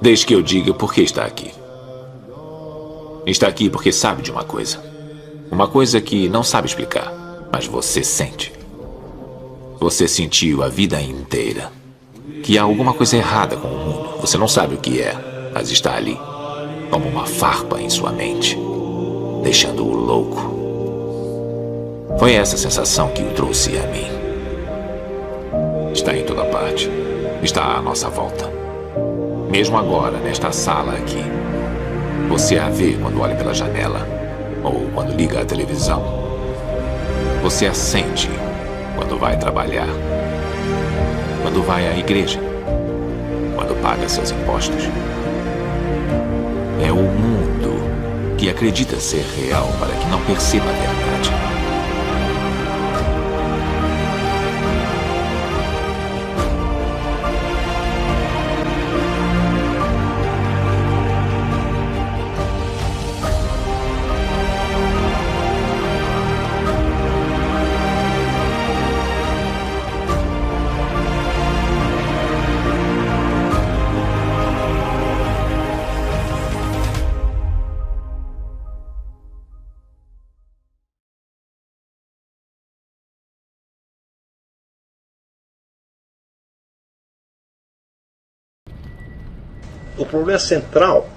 Desde que eu diga por que está aqui. Está aqui porque sabe de uma coisa. Uma coisa que não sabe explicar, mas você sente. Você sentiu a vida inteira que há alguma coisa errada com o mundo. Você não sabe o que é, mas está ali, como uma farpa em sua mente, deixando-o louco. Foi essa sensação que o trouxe a mim. Está em toda parte. Está à nossa volta. Mesmo agora, nesta sala aqui. Você a vê quando olha pela janela, ou quando liga a televisão. Você a sente quando vai trabalhar, quando vai à igreja, quando paga seus impostos. É o mundo que acredita ser real para que não perceba a verdade. O problema central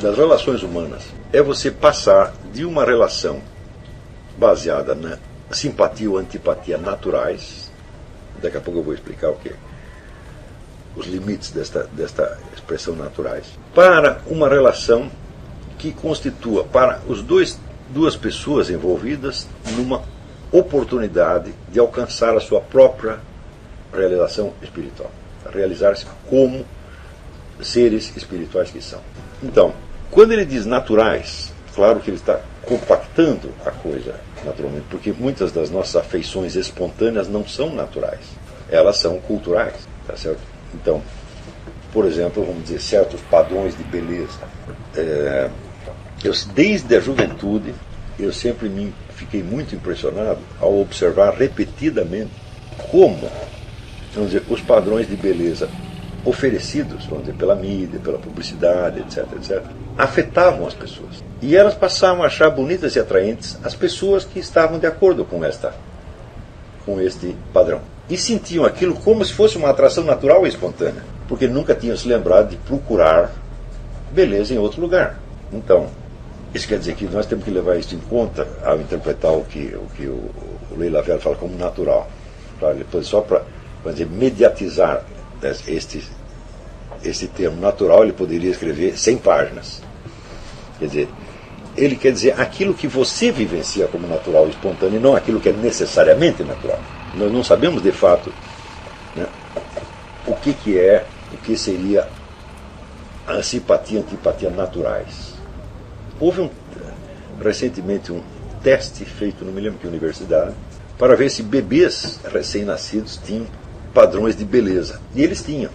das relações humanas é você passar de uma relação baseada na simpatia ou antipatia naturais, daqui a pouco eu vou explicar o que é, os limites desta expressão naturais, para uma relação que constitua para duas pessoas envolvidas numa oportunidade de alcançar a sua própria realização espiritual, realizar-se como seres espirituais que são. Então, quando ele diz naturais, claro que ele está compactando a coisa naturalmente, porque muitas das nossas afeições espontâneas não são naturais, elas são culturais, tá certo? Então, por exemplo, vamos dizer, certos padrões de beleza. Desde a juventude, eu sempre fiquei muito impressionado ao observar repetidamente como, vamos dizer, os padrões de beleza oferecidos, vamos dizer, pela mídia, pela publicidade, etc., etc., afetavam as pessoas. E elas passavam a achar bonitas e atraentes as pessoas que estavam de acordo com este padrão. E sentiam aquilo como se fosse uma atração natural e espontânea, porque nunca tinham se lembrado de procurar beleza em outro lugar. Então, isso quer dizer que nós temos que levar isso em conta ao interpretar o que o Leila Velho fala como natural. Só para mediatizar este termo natural, ele poderia escrever 100 páginas. Quer dizer, ele quer dizer aquilo que você vivencia como natural e espontâneo, e não aquilo que é necessariamente natural. Nós não sabemos de fato, né, o que seria a simpatia e antipatia naturais. Houve recentemente um teste feito, não me lembro que universidade, para ver se bebês recém-nascidos tinham padrões de beleza. E eles tinham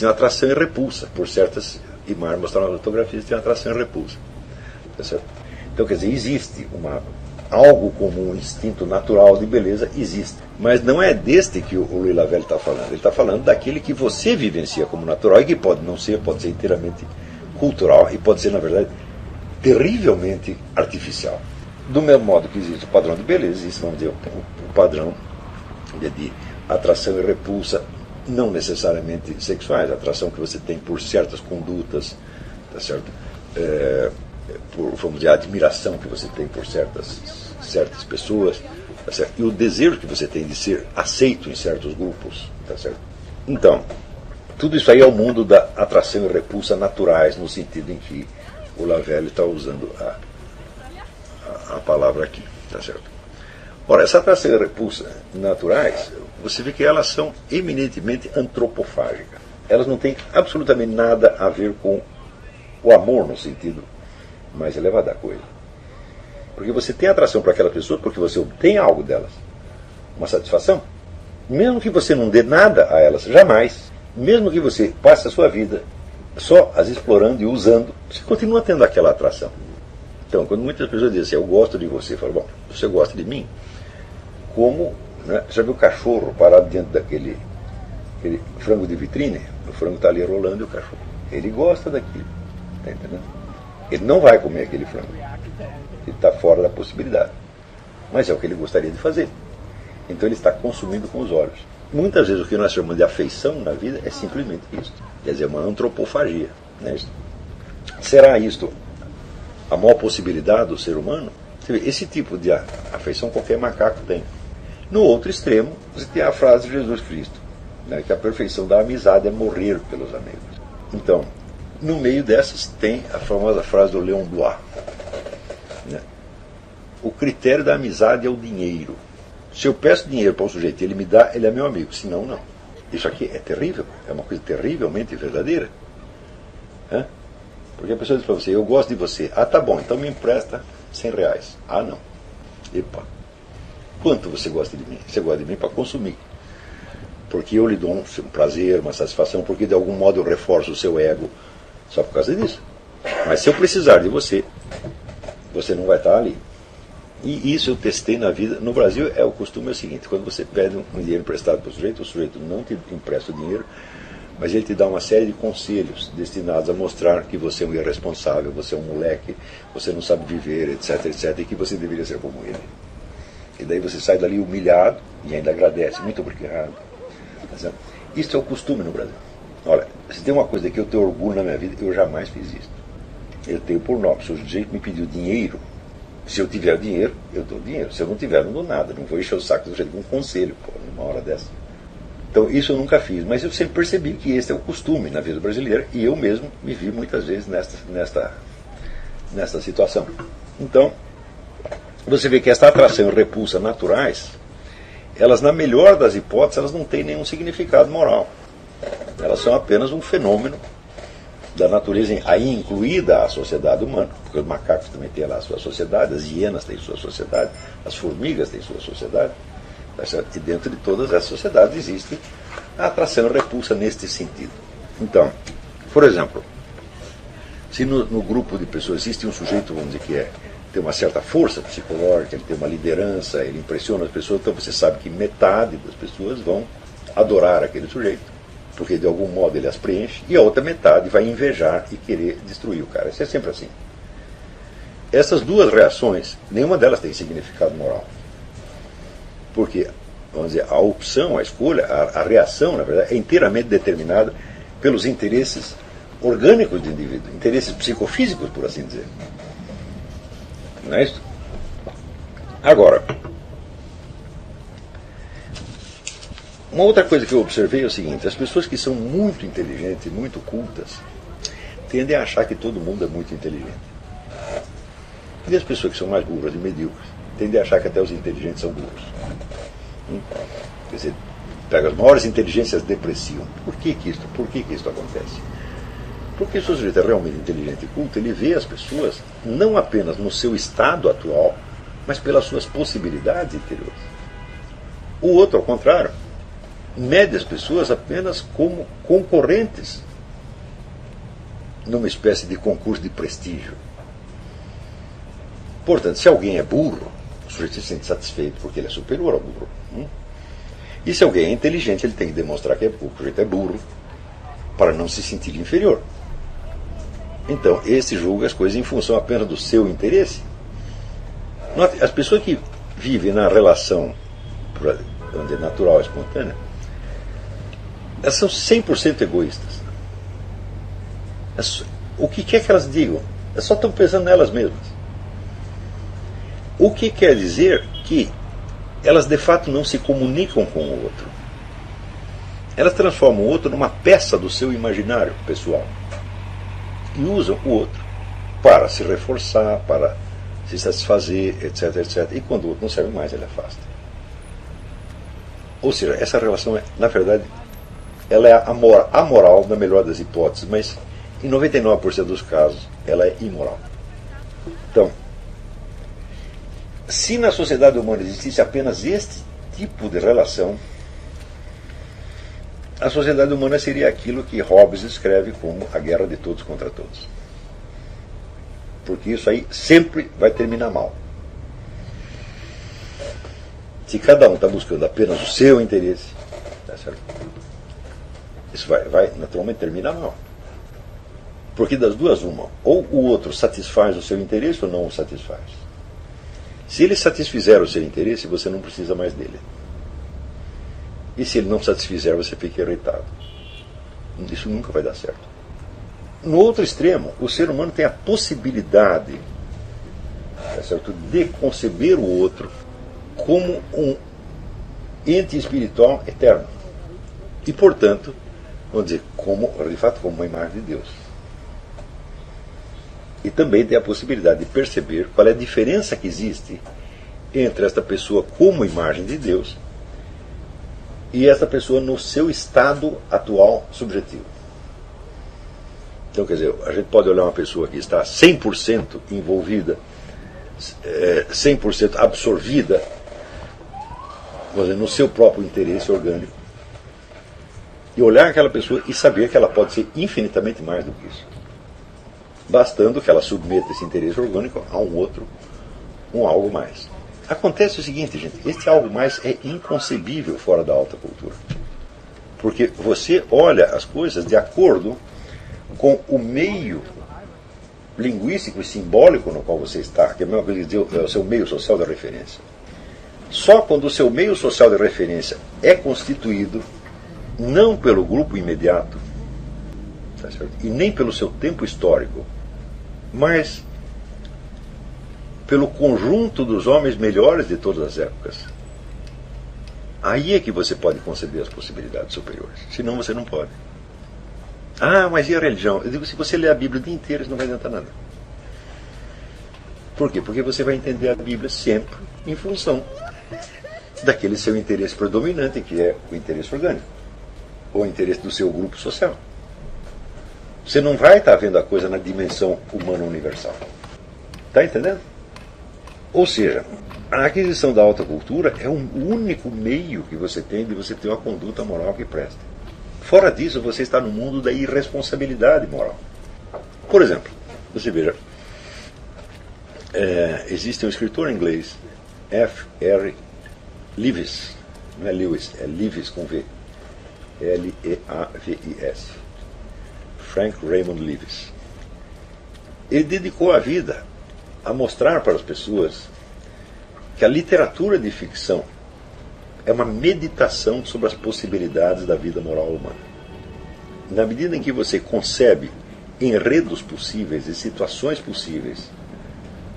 atração e repulsa por certas imagens, mostraram nas fotografias, tinham atração e repulsa. Tá certo? Então, quer dizer, existe algo como um instinto natural de beleza, existe. Mas não é deste que o Louis Lavelle está falando. Ele está falando daquele que você vivencia como natural e que pode não ser, pode ser inteiramente cultural e pode ser, na verdade, terrivelmente artificial. Do mesmo modo que existe o padrão de beleza, existe, vamos dizer, o padrão de atração e repulsa, não necessariamente sexuais, a atração que você tem por certas condutas, tá certo? Por, vamos dizer, a admiração que você tem por certas pessoas, tá certo? E o desejo que você tem de ser aceito em certos grupos, tá certo? Então, tudo isso aí é o mundo da atração e repulsa naturais, no sentido em que o Lavelle está usando a palavra aqui, tá certo? Ora, essa atração e repulsa naturais, você vê que elas são eminentemente antropofágicas. Elas não têm absolutamente nada a ver com o amor no sentido mais elevado da coisa. Porque você tem atração para aquela pessoa porque você obtém algo delas, uma satisfação. Mesmo que você não dê nada a elas, jamais. Mesmo que você passe a sua vida só as explorando e usando, você continua tendo aquela atração. Então, quando muitas pessoas dizem assim, eu gosto de você, eu falo, bom, você gosta de mim? Como, né, já viu o cachorro parado diante daquele frango de vitrine? O frango está ali rolando e o cachorro. Ele gosta daquilo. Tá entendendo? Ele não vai comer aquele frango. Ele está fora da possibilidade. Mas é o que ele gostaria de fazer. Então ele está consumindo com os olhos. Muitas vezes o que nós chamamos de afeição na vida é simplesmente isso. Quer dizer, uma antropofagia. Né? Será isto a maior possibilidade do ser humano? Você vê, esse tipo de afeição qualquer macaco tem. No outro extremo, você tem a frase de Jesus Cristo, né, que a perfeição da amizade é morrer pelos amigos. Então, no meio dessas tem a famosa frase do Leon Blois. Né? O critério da amizade é o dinheiro. Se eu peço dinheiro para um sujeito e ele me dá, ele é meu amigo. Se não, não. Isso aqui é terrível. É uma coisa terrivelmente verdadeira. Hã? Porque a pessoa diz para você, eu gosto de você. Ah, tá bom, então me empresta R$100. Ah, não. Epa. Quanto você gosta de mim? Você gosta de mim para consumir. Porque eu lhe dou um prazer, uma satisfação, porque de algum modo eu reforço o seu ego só por causa disso. Mas se eu precisar de você, você não vai estar ali. E isso eu testei na vida. No Brasil, o costume é o seguinte, quando você pede um dinheiro emprestado para o sujeito não te empresta o dinheiro, mas ele te dá uma série de conselhos destinados a mostrar que você é um irresponsável, você é um moleque, você não sabe viver, etc, etc, e que você deveria ser como ele. E daí você sai dali humilhado e ainda agradece. Muito obrigado. Isso é o costume no Brasil. Olha, se tem uma coisa que eu tenho orgulho na minha vida, eu jamais fiz isso. Eu tenho por nome. Se o sujeito me pediu dinheiro, se eu tiver dinheiro, eu dou dinheiro. Se eu não tiver, não dou nada. Não vou encher o saco do sujeito com um conselho, numa hora dessa. Então, isso eu nunca fiz. Mas eu sempre percebi que esse é o costume na vida brasileira e eu mesmo me vi muitas vezes nesta situação. Então, você vê que esta atração e repulsa naturais, elas, na melhor das hipóteses, elas não têm nenhum significado moral. Elas são apenas um fenômeno da natureza, aí incluída a sociedade humana, porque os macacos também têm lá a sua sociedade, as hienas têm sua sociedade, as formigas têm sua sociedade, e dentro de todas essas sociedades existe a atração e repulsa neste sentido. Então, por exemplo, se no grupo de pessoas existe um sujeito, vamos dizer, que tem uma certa força psicológica, ele tem uma liderança, ele impressiona as pessoas, então você sabe que metade das pessoas vão adorar aquele sujeito, porque de algum modo ele as preenche, e a outra metade vai invejar e querer destruir o cara. Isso é sempre assim. Essas duas reações, nenhuma delas tem significado moral. Porque, vamos dizer, a opção, a escolha, a reação, na verdade, é inteiramente determinada pelos interesses orgânicos do indivíduo, interesses psicofísicos, por assim dizer. Não é isso? Agora, uma outra coisa que eu observei é o seguinte: as pessoas que são muito inteligentes, muito cultas, tendem a achar que todo mundo é muito inteligente. E as pessoas que são mais burras e medíocres tendem a achar que até os inteligentes são burros. Quer dizer, pega as maiores inteligências depreciam. Por que isso acontece? Porque se o sujeito é realmente inteligente e culto, ele vê as pessoas não apenas no seu estado atual, mas pelas suas possibilidades interiores. O outro, ao contrário, mede as pessoas apenas como concorrentes numa espécie de concurso de prestígio. Portanto, se alguém é burro, o sujeito se sente satisfeito porque ele é superior ao burro. E se alguém é inteligente, ele tem que demonstrar que o sujeito é burro para não se sentir inferior. Então, esse julga as coisas em função apenas do seu interesse. As pessoas que vivem na relação natural e espontânea, elas são 100% egoístas. O que quer que elas digam, elas só estão pensando nelas mesmas. O que quer dizer que elas de fato não se comunicam com o outro. Elas transformam o outro numa peça do seu imaginário pessoal. E usam o outro para se reforçar, para se satisfazer, etc, etc. E quando o outro não serve mais, ele afasta. Ou seja, essa relação, na verdade, ela é amoral na melhor das hipóteses, mas em 99% dos casos ela é imoral. Então, se na sociedade humana existisse apenas este tipo de relação, a sociedade humana seria aquilo que Hobbes escreve como a guerra de todos contra todos. Porque isso aí sempre vai terminar mal. Se cada um está buscando apenas o seu interesse, tá certo? Isso vai naturalmente terminar mal. Porque das duas, uma, ou o outro satisfaz o seu interesse ou não o satisfaz. Se ele satisfizer o seu interesse, você não precisa mais dele. E se ele não satisfizer, você fica irritado. Isso nunca vai dar certo. No outro extremo, o ser humano tem a possibilidade, tá certo, de conceber o outro como um ente espiritual eterno. E, portanto, vamos dizer, de fato, como uma imagem de Deus. E também tem a possibilidade de perceber qual é a diferença que existe entre esta pessoa como imagem de Deus e esta pessoa no seu estado atual subjetivo. Então, quer dizer, a gente pode olhar uma pessoa que está 100% envolvida, 100% absorvida, vamos dizer, no seu próprio interesse orgânico, e olhar aquela pessoa e saber que ela pode ser infinitamente mais do que isso, bastando que ela submeta esse interesse orgânico a um outro, um algo mais. Acontece o seguinte, gente, este algo mais é inconcebível fora da alta cultura. Porque você olha as coisas de acordo com o meio linguístico e simbólico no qual você está, que é a mesma coisa que dizer, é o seu meio social de referência. Só quando o seu meio social de referência é constituído não pelo grupo imediato, tá certo? E nem pelo seu tempo histórico, mas pelo conjunto dos homens melhores de todas as épocas. Aí é que você pode conceber as possibilidades superiores. Senão você não pode. Ah, mas e a religião? Eu digo, se você ler a Bíblia o dia inteiro, isso não vai adiantar nada. Por quê? Porque você vai entender a Bíblia sempre em função daquele seu interesse predominante, que é o interesse orgânico, ou o interesse do seu grupo social. Você não vai estar vendo a coisa na dimensão humana universal. Está entendendo? Ou seja, a aquisição da alta cultura é um único meio que você tem de você ter uma conduta moral que presta. Fora disso, você está no mundo da irresponsabilidade moral. Por exemplo, você veja, existe um escritor inglês, F.R. Leavis, não é Lewis, é Leavis com V, L-E-A-V-I-S, Frank Raymond Leavis. Ele dedicou a vida a mostrar para as pessoas que a literatura de ficção é uma meditação sobre as possibilidades da vida moral humana. Na medida em que você concebe enredos possíveis e situações possíveis,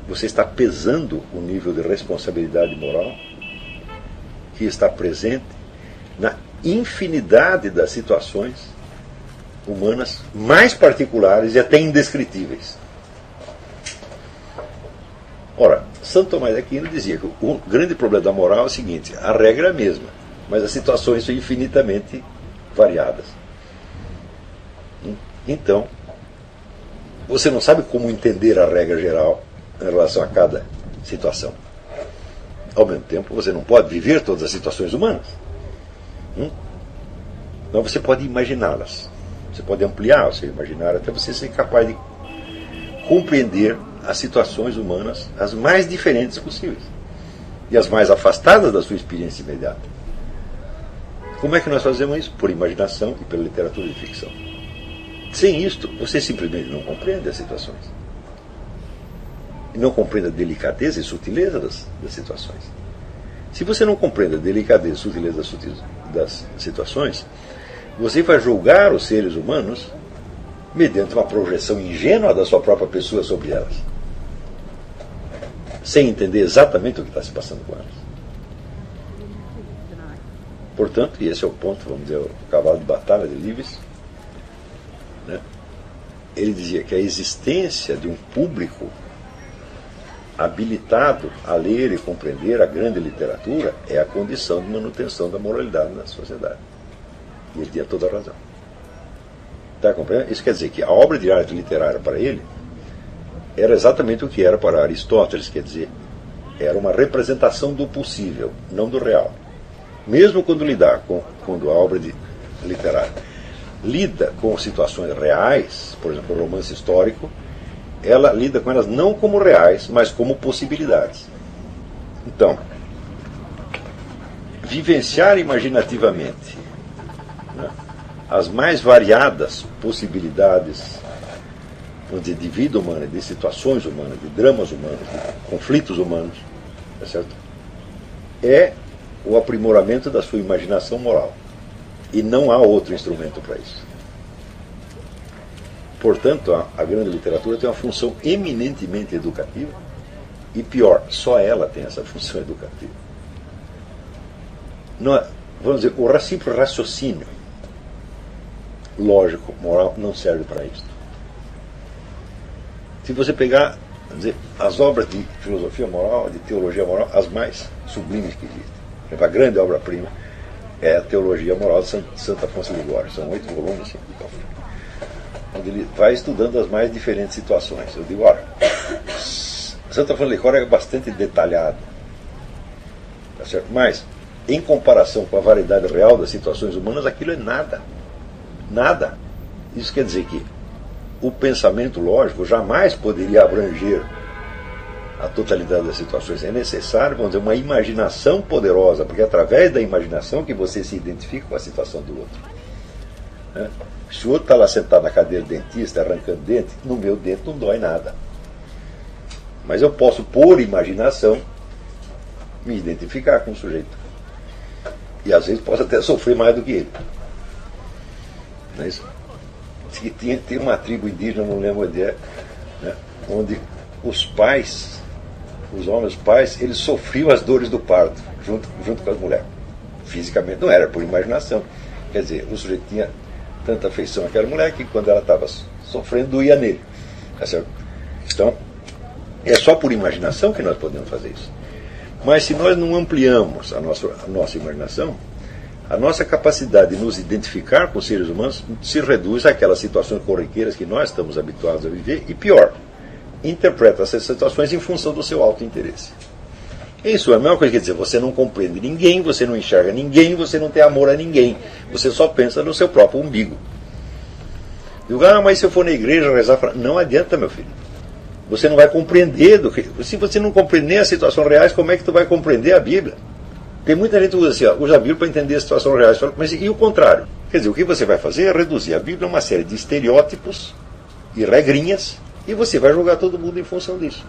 você está pesando o nível de responsabilidade moral que está presente na infinidade das situações humanas mais particulares e até indescritíveis. Ora, Santo Tomás de Aquino dizia que o grande problema da moral é o seguinte: a regra é a mesma, mas as situações são infinitamente variadas. Então, você não sabe como entender a regra geral em relação a cada situação. Ao mesmo tempo, você não pode viver todas as situações humanas. Então você pode imaginá-las. Você pode ampliar o seu imaginário até você ser capaz de compreender as situações humanas as mais diferentes possíveis e as mais afastadas da sua experiência imediata. Como é que nós fazemos isso? Por imaginação e pela literatura de ficção. Sem isto, você simplesmente não compreende as situações. E não compreende a delicadeza e sutileza das situações. Se você não compreende a delicadeza e sutileza das situações, você vai julgar os seres humanos mediante uma projeção ingênua da sua própria pessoa sobre elas, sem entender exatamente o que está se passando com elas. Portanto, e esse é o ponto, vamos dizer, o cavalo de batalha de Leavis, né? Ele dizia que a existência de um público habilitado a ler e compreender a grande literatura é a condição de manutenção da moralidade na sociedade. E ele tinha toda a razão. Está compreendendo? Isso quer dizer que a obra de arte literária para ele era exatamente o que era para Aristóteles, quer dizer, era uma representação do possível, não do real. Mesmo quando a obra literária lida com situações reais, por exemplo, o romance histórico, ela lida com elas não como reais, mas como possibilidades. Então, vivenciar imaginativamente, né, as mais variadas possibilidades vamos dizer, de vida humana, de situações humanas, de dramas humanos, de conflitos humanos, tá certo? É o aprimoramento da sua imaginação moral. E não há outro instrumento para isso. Portanto, a grande literatura tem uma função eminentemente educativa, e pior, só ela tem essa função educativa. Não, vamos dizer, o simples raciocínio lógico, moral, não serve para isso. Se você pegar, vamos dizer, as obras de filosofia moral, de teologia moral, as mais sublimes que existem. Por exemplo, a grande obra-prima é a Teologia Moral de Santo Afonso Ligório. São 8 volumes, assim, onde ele vai estudando as mais diferentes situações. Eu digo, olha, Santo Afonso Ligório é bastante detalhado, tá certo? Mas, em comparação com a variedade real das situações humanas, aquilo é nada. Nada. Isso quer dizer que o pensamento lógico jamais poderia abranger a totalidade das situações. É necessário, vamos dizer, uma imaginação poderosa, porque é através da imaginação que você se identifica com a situação do outro. Né? Se o outro está lá sentado na cadeira do dentista, arrancando dente, no meu dente não dói nada. Mas eu posso, por imaginação, me identificar com o sujeito. E às vezes posso até sofrer mais do que ele. Não é isso? Tem uma tribo indígena, não lembro onde é, né, onde os pais, os homens pais, eles sofriam as dores do parto junto com as mulheres. Fisicamente não era, por imaginação. Quer dizer, o sujeito tinha tanta afeição àquela mulher que quando ela estava sofrendo, doía nele. Tá certo? Então, é só por imaginação que nós podemos fazer isso. Mas se nós não ampliamos a nossa imaginação, a nossa capacidade de nos identificar com os seres humanos se reduz àquelas situações corriqueiras que nós estamos habituados a viver, e pior, interpreta essas situações em função do seu auto-interesse. Isso é a mesma coisa que dizer, você não compreende ninguém, você não enxerga ninguém, você não tem amor a ninguém, você só pensa no seu próprio umbigo. Digo, mas se eu for na igreja rezar, não adianta, meu filho. Você não vai compreender, se você não compreender as situações reais, como é que tu vai compreender a Bíblia? Tem muita gente que usa assim, usa a Bíblia para entender as situações reais. Mas e o contrário? Quer dizer, o que você vai fazer é reduzir a Bíblia a uma série de estereótipos e regrinhas, e você vai julgar todo mundo em função disso.